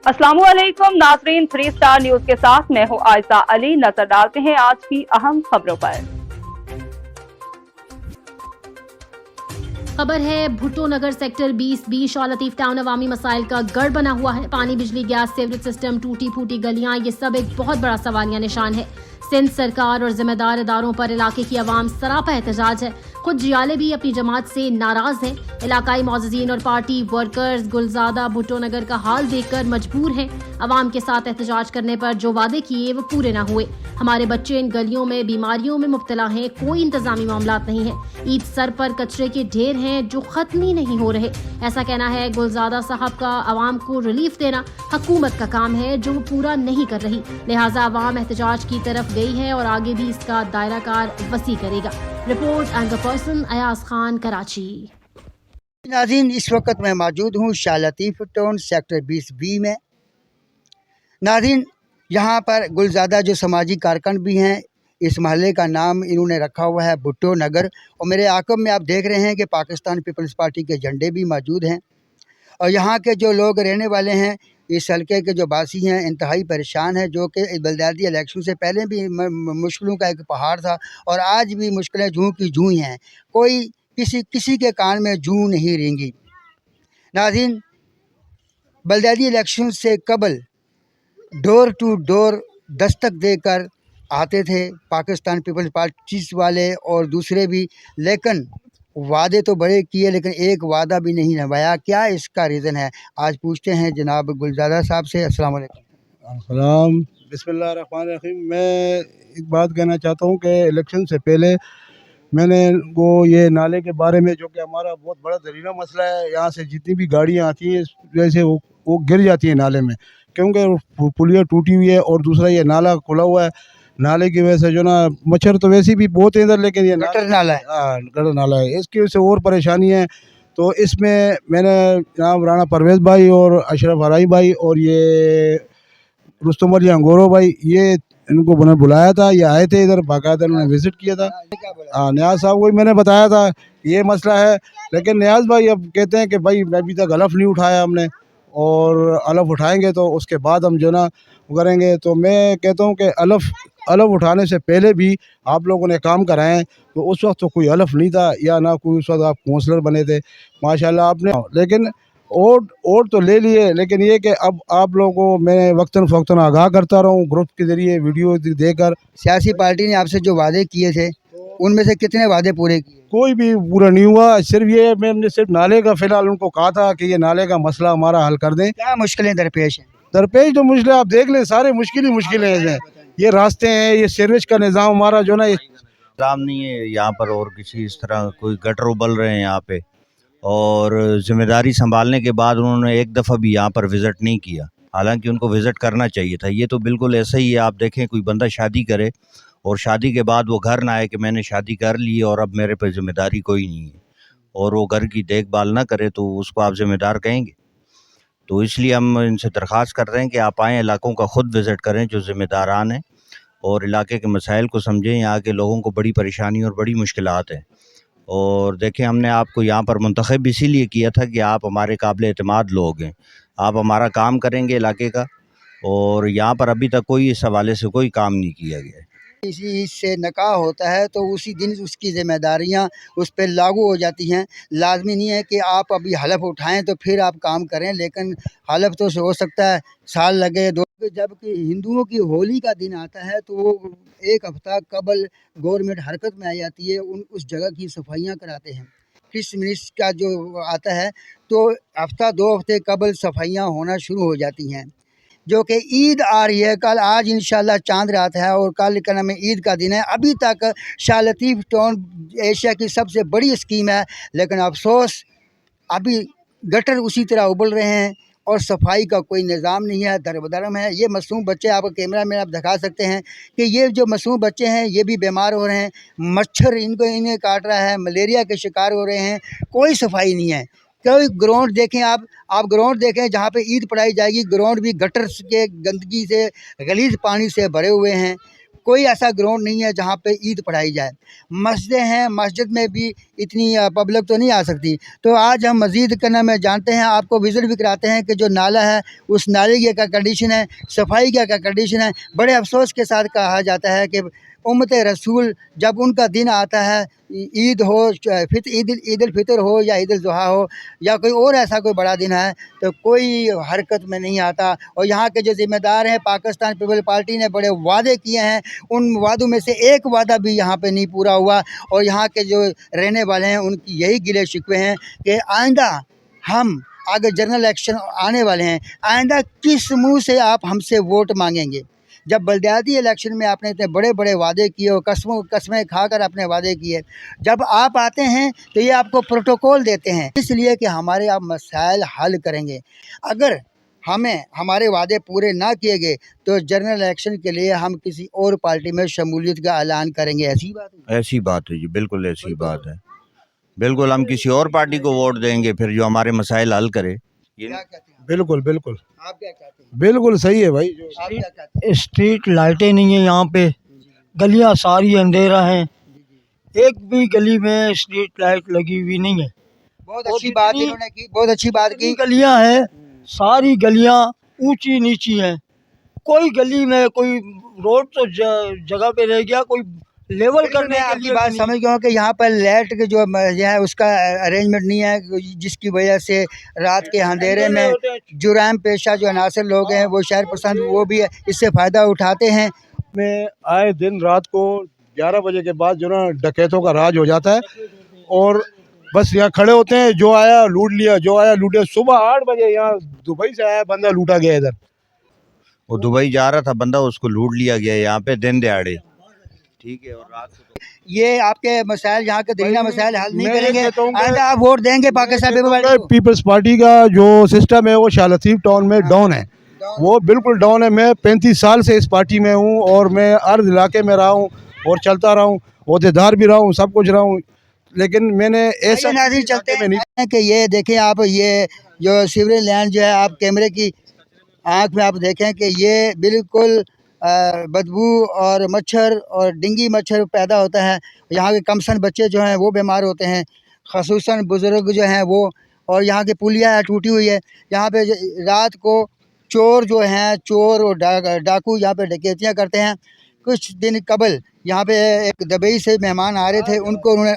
अस्सलामु अलैकुम नाजरीन, 3 स्टार न्यूज के साथ मैं हूं आयशा अली। नजर डालते हैं आज की अहम खबरों पर। खबर है भुट्टो नगर सेक्टर 20 शाह लतीफ टाउन अवामी मसाइल का गढ़ बना हुआ है। पानी, बिजली, गैस, सीवरेज सिस्टम, टूटी फूटी गलियां, ये सब एक बहुत बड़ा सवालिया निशान है। सिंध सरकार और जिम्मेदार इदारों पर इलाके की आवाम सरापा एहतजाज है। खुद जियाले भी अपनी जमात से नाराज हैं। इलाकाई मौजूदीन और पार्टी वर्कर्स गुलजादा भुट्टो नगर का हाल देखकर मजबूर हैं। आवाम के साथ एहतजाज करने पर जो वादे किए वो पूरे ना हुए। हमारे बच्चे इन गलियों में बीमारियों में मुब्तला हैं, कोई इंतजामी मामलात नहीं है। ईद सर पर कचरे के ढेर हैं जो खत्म ही नहीं हो रहे। ऐसा कहना है गुलजादा साहब का। आवाम को रिलीफ देना हुकूमत का काम है जो वो पूरा नहीं कर रही, लिहाजा आवाम एहतजाज की तरफ गई है और आगे भी इसका दायरा कार वसी करेगा। Report anchor person Ayaz Khan, Karachi. नाज़रीन, इस वक्त मैं मौजूद हूँ Shah Latif town sector 20B में। नाज़रीन, यहाँ पर गुलजादा जो समाजी कारकुन भी हैं, इस महल्ले का नाम इन्होंने रखा हुआ है भुट्टो नगर। और मेरे आकब में आप देख रहे हैं कि पाकिस्तान पीपल्स पार्टी के झंडे भी मौजूद हैं। और यहाँ के जो लोग रहने वाले हैं, इस हल्के के जो बासी हैं, इंतहाई परेशान हैं, जो कि बलदियाती इलेक्शन से पहले भी मुश्किलों का एक पहाड़ था और आज भी मुश्किलें जूं की जूं ही हैं। कोई किसी के कान में जूं नहीं रेंगी। नाज़रीन, बलदियाती इलेक्शन से कबल डोर टू डोर दस्तक देकर आते थे पाकिस्तान पीपल्स पार्टी वाले और दूसरे भी, लेकिन वादे तो बड़े किए लेकिन एक वादा भी नहीं निभाया। क्या इसका रीज़न है, आज पूछते हैं जनाब गुलजादा साहब से। अस्सलाम वालेकुम। अस्सलाम, बिस्मिल्लाहिर्रहमानिर्रहीम। मैं एक बात कहना चाहता हूँ कि इलेक्शन से पहले मैंने वो ये नाले के बारे में, जो कि हमारा बहुत बड़ा दरीना मसला है, यहाँ से जितनी भी गाड़ियाँ आती हैं जैसे वो गिर जाती हैं नाले में, क्योंकि पुलिया टूटी हुई है और दूसरा ये नाला खुला हुआ है। नाले की वजह से जो ना मच्छर तो वैसे भी बहुत है इधर, लेकिन ये गटर नाला है। हाँ, गटर नाला है, इसकी वजह से और परेशानी है। तो इसमें मैंने जनाब राणा परवेज़ भाई और अशरफ हराई भाई और ये रुस्तम अली अंगोरो भाई, ये इनको मैंने बुलाया था, ये आए थे इधर, बाकायदा उन्होंने विज़िट किया था। हाँ, न्याज साहब को भी मैंने बताया था ये मसला है, लेकिन न्याज भाई अब कहते हैं कि भाई अभी तक हलफ नहीं उठाया हमने, और हलफ उठाएंगे तो उसके बाद हम जो ना करेंगे। तो मैं कहता हूँ कि हलफ उठाने से पहले भी आप लोगों ने काम कराएं। तो उस वक्त तो कोई हलफ नहीं था या ना कोई, उस वक्त आप काउंसलर बने थे माशाल्लाह आपने, लेकिन वोट तो ले लिए। लेकिन ये कि अब आप लोगों को मैं वक्तन फ़वक्तन आगाह करता रहूँ ग्रुप के ज़रिए वीडियो देकर। सियासी पार्टी ने आपसे जो वादे किए थे उनमें से कितने वादे पूरे किए? कोई भी पूरा नहीं हुआ। सिर्फ ये मैंने सिर्फ नाले का फ़िलहाल उनको कहा था कि ये नाले का मसला हमारा हल कर दें। क्या मुश्किलें दरपेश हैं? दरपेश तो मुश्किल आप देख लें, सारे मुश्किलें हैं। ये रास्ते हैं, ये सीवरेज का निज़ाम हमारा जो ना निज़ाम नहीं है यहाँ पर, और किसी इस तरह कोई गटर उबल रहे हैं यहाँ पे। और ज़िम्मेदारी संभालने के बाद उन्होंने एक दफ़ा भी यहाँ पर विज़िट नहीं किया, हालांकि उनको विज़िट करना चाहिए था। ये तो बिल्कुल ऐसा ही है, आप देखें कोई बंदा शादी करे और शादी के बाद वो घर ना आए कि मैंने शादी कर ली और अब मेरे पे ज़िम्मेदारी कोई नहीं है, और वो घर की देखभाल ना करे तो उसको आप ज़िम्मेदार कहेंगे? तो इसलिए हम इनसे दरख्वास्त कर रहे हैं कि आप आएँ, इलाकों का ख़ुद विज़िट करें जो ज़िम्मेदारान हैं, और इलाके के मसाइल को समझें। यहाँ के लोगों को बड़ी परेशानी और बड़ी मुश्किलात हैं। और देखें, हमने आपको यहाँ पर मुंतखब इसीलिए किया था कि आप हमारे काबिल एतमाद लोग हैं, आप हमारा काम करेंगे इलाके का, और यहाँ पर अभी तक कोई इस हवाले से कोई काम नहीं किया गया है। किसी से निकाह होता है तो उसी दिन उसकी ज़िम्मेदारियां उस पर लागू हो जाती हैं। लाजमी नहीं है कि आप अभी हलफ उठाएं तो फिर आप काम करें, लेकिन हलफ तो हो सकता है साल लगे दो। जबकि हिंदुओं की होली का दिन आता है तो वो एक हफ्ता कबल गवर्नमेंट हरकत में आ जाती है, उस जगह की सफाइयाँ कराते हैं। क्रिसमस का जो आता है तो हफ्ता 2 हफ्ते कबल सफाइयाँ होना शुरू हो जाती हैं। जो कि ईद आ रही है कल, आज इंशाल्लाह चांद रात है और कल का नाम ईद का दिन है। अभी तक शाह लतीफ टाउन एशिया की सबसे बड़ी स्कीम है, लेकिन अफसोस अभी गटर उसी तरह उबल रहे हैं और सफाई का कोई निज़ाम नहीं है, दरबदरम है। ये मासूम बच्चे, आपको कैमरा में आप दिखा सकते हैं कि ये जो मासूम बच्चे हैं ये भी बीमार हो रहे हैं, मच्छर इन्हें काट रहा है, मलेरिया के शिकार हो रहे हैं, कोई सफाई नहीं है। कोई ग्राउंड देखें, आप ग्राउंड देखें जहाँ पे ईद पढ़ाई जाएगी, ग्राउंड भी गटर के गंदगी से, गलीज पानी से भरे हुए हैं। कोई ऐसा ग्राउंड नहीं है जहाँ पे ईद पढ़ाई जाए। मस्जिदें हैं, मस्जिद में भी इतनी पब्लिक तो नहीं आ सकती। तो आज हम मज़ीद करना में जानते हैं, आपको विज़िट भी कराते हैं कि जो नाला है उस नाले की क्या कंडीशन है, सफाई की क्या कंडीशन है। बड़े अफसोस के साथ कहा जाता है कि उम्मत रसूल जब उनका दिन आता है, ईद हो, ईद उल फितर हो या ईद उल जुहा हो या कोई और ऐसा कोई बड़ा दिन है, तो कोई हरकत में नहीं आता। और यहाँ के जो ज़िम्मेदार हैं, पाकिस्तान पीपल पार्टी ने बड़े वादे किए हैं, उन वादों में से एक वादा भी यहाँ पे नहीं पूरा हुआ। और यहाँ के जो रहने वाले हैं उनकी यही गिले शिकवे हैं कि आइंदा हम आगे जनरल इलेक्शन आने वाले हैं, आइंदा किस मुंह से आप हमसे वोट मांगेंगे। जब बल्दियाती इलेक्शन में आपने इतने बड़े बड़े वादे किए और कसमें खाकर अपने वादे किए, जब आप आते हैं तो ये आपको प्रोटोकॉल देते हैं इसलिए कि हमारे आप मसाइल हल करेंगे। अगर हमें हमारे वादे पूरे ना किए गए तो जनरल इलेक्शन के लिए हम किसी और पार्टी में शमूलियत का ऐलान करेंगे। ऐसी बात है? ऐसी बात है जी, बिल्कुल ऐसी बात है। बिल्कुल हम किसी और पार्टी को वोट देंगे फिर जो हमारे मसाइल हल करे। ये क्या कहते हैं बिल्कुल बिल्कुल आप? क्या कहते हैं? बिल्कुल सही है भाई। आप क्या कहते हैं? स्ट्रीट लाइटें नहीं है यहाँ पे, गलियाँ सारी अंधेरा हैं, एक भी गली में स्ट्रीट लाइट लगी हुई नहीं है। बहुत और अच्छी बात जितनी- इन्होंने की, बहुत अच्छी बात की। गलियाँ हैं सारी गलियाँ ऊंची नीची हैं, कोई गली में कोई रोड तो जगह पे रह गया, कोई लेवल बिल्कुल, करने मैं के आपकी लिए बात भी समझ गया हूँ कि यहाँ पर लाइट के जो है उसका अरेंजमेंट नहीं है, जिसकी वजह से रात के अंधेरे में होते हैं। जुराम पेशा जो अनासर लोग हैं, वो शहर पसंद, वो भी इससे फ़ायदा उठाते हैं। में आए दिन रात को 11 बजे के बाद जो ना डकैतों का राज हो जाता है और बस यहाँ खड़े होते हैं, जो आया लूट लिया, जो आया लूट लिया। सुबह 8 बजे यहाँ दुबई से आया बंदा, लूटा गया इधर। वो दुबई जा रहा था बंदा, उसको लूट लिया गया यहाँ पे दिन दिहाड़े। ठीक है, और रात को तो ये आपके मसाइल, यहाँ के दरीना मसाइल हल नहीं मैं ये करेंगे। कहता हूँ कि- आइंदा आप वोट देंगे पाकिस्तान पीपल पार्टी को? पीपल्स पार्टी का जो सिस्टम है वो शाह लतीफ़ टाउन में डाउन है, वो बिल्कुल डाउन है। मैं 35 साल से इस पार्टी में हूँ और मैं अर्ध इलाके में रहा हूँ और चलता रहा हूँ, अहदेदार भी रहा हूँ, सब कुछ रहा हूँ, लेकिन मैंने ऐसा नाज़रीन चलते में नहीं। हैं कि ये देखें आप, ये जो सीवरेज लाइन जो है, आप कैमरे की आँख में आप देखें कि ये बिल्कुल बदबू और मच्छर और डेंगू मच्छर पैदा होता है। यहाँ के कमसन बच्चे जो हैं वो बीमार होते हैं, ख़ुसूसन बुज़ुर्ग जो हैं वो। और यहाँ की पुलिया टूटी हुई है। यहाँ पे रात को चोर जो हैं, चोर और डाकू यहाँ पे डकैतियाँ करते हैं। कुछ दिन कबल यहाँ पे एक दुबई से मेहमान आ रहे थे, उनको उन्होंने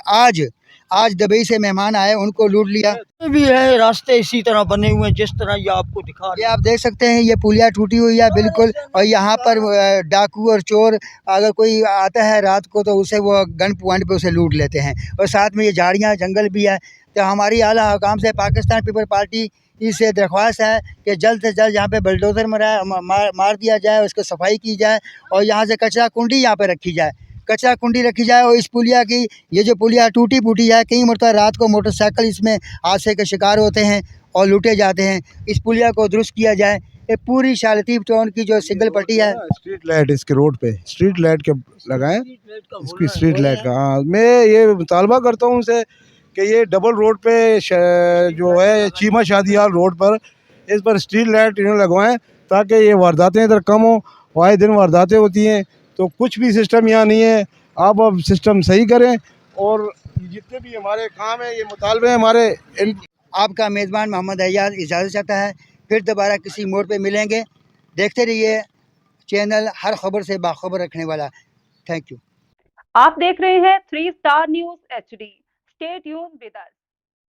आज दुबई से मेहमान आए, उनको लूट लिया। भी है, रास्ते इसी तरह बने हुए हैं जिस तरह ये आपको दिखा ये आप देख सकते हैं, ये पुलिया टूटी हुई है बिल्कुल। और यहाँ पर डाकू और चोर अगर कोई आता है रात को तो उसे वो गन पॉइंट पे उसे लूट लेते हैं। और साथ में ये झाड़ियाँ जंगल भी है। तो हमारी आला हुकाम से पाकिस्तान पीपल पार्टी इससे दरख्वास्त है कि जल्द से जल्द यहाँ पे बुलडोज़र मार दिया जाए, उसको सफाई की जाए और यहाँ से कचरा कुंडी यहाँ पे रखी जाए, कचरा कुंडी रखी जाए। और इस पुलिया की, ये जो पुलिया टूटी फूटी है, कई मरतबा रात को मोटरसाइकिल इसमें हादसे के शिकार होते हैं और लूटे जाते हैं। इस पुलिया को दुरुस्त किया जाए। ये पूरी शाह लतीफ़ टाउन की जो सिंगल पट्टी है, स्ट्रीट लाइट इसके रोड पे स्ट्रीट लाइट के लगाएं, इसकी स्ट्रीट लाइट का। हाँ, मैं ये मुतालबा करता हूँ उनसे कि ये डबल रोड पे जो है चीमा शादियाल रोड पर, इस पर स्ट्रीट लाइट इन्हें लगवाएं ताकि ये वारदातें इधर कम हो। आए दिन वारदातें होती हैं, तो कुछ भी सिस्टम यहाँ नहीं है। आप अब सिस्टम सही करें और जितने भी हमारे काम है, ये मुतालबे हमारे। आपका मेज़बान मोहम्मद अय्याज इजाज़त चाहता है। फिर दोबारा किसी मोड़ पे मिलेंगे। देखते रहिए चैनल हर खबर से बाखबर रखने वाला। Thank you. आप देख रहे हैं 3 star news HD। Stay tuned with us.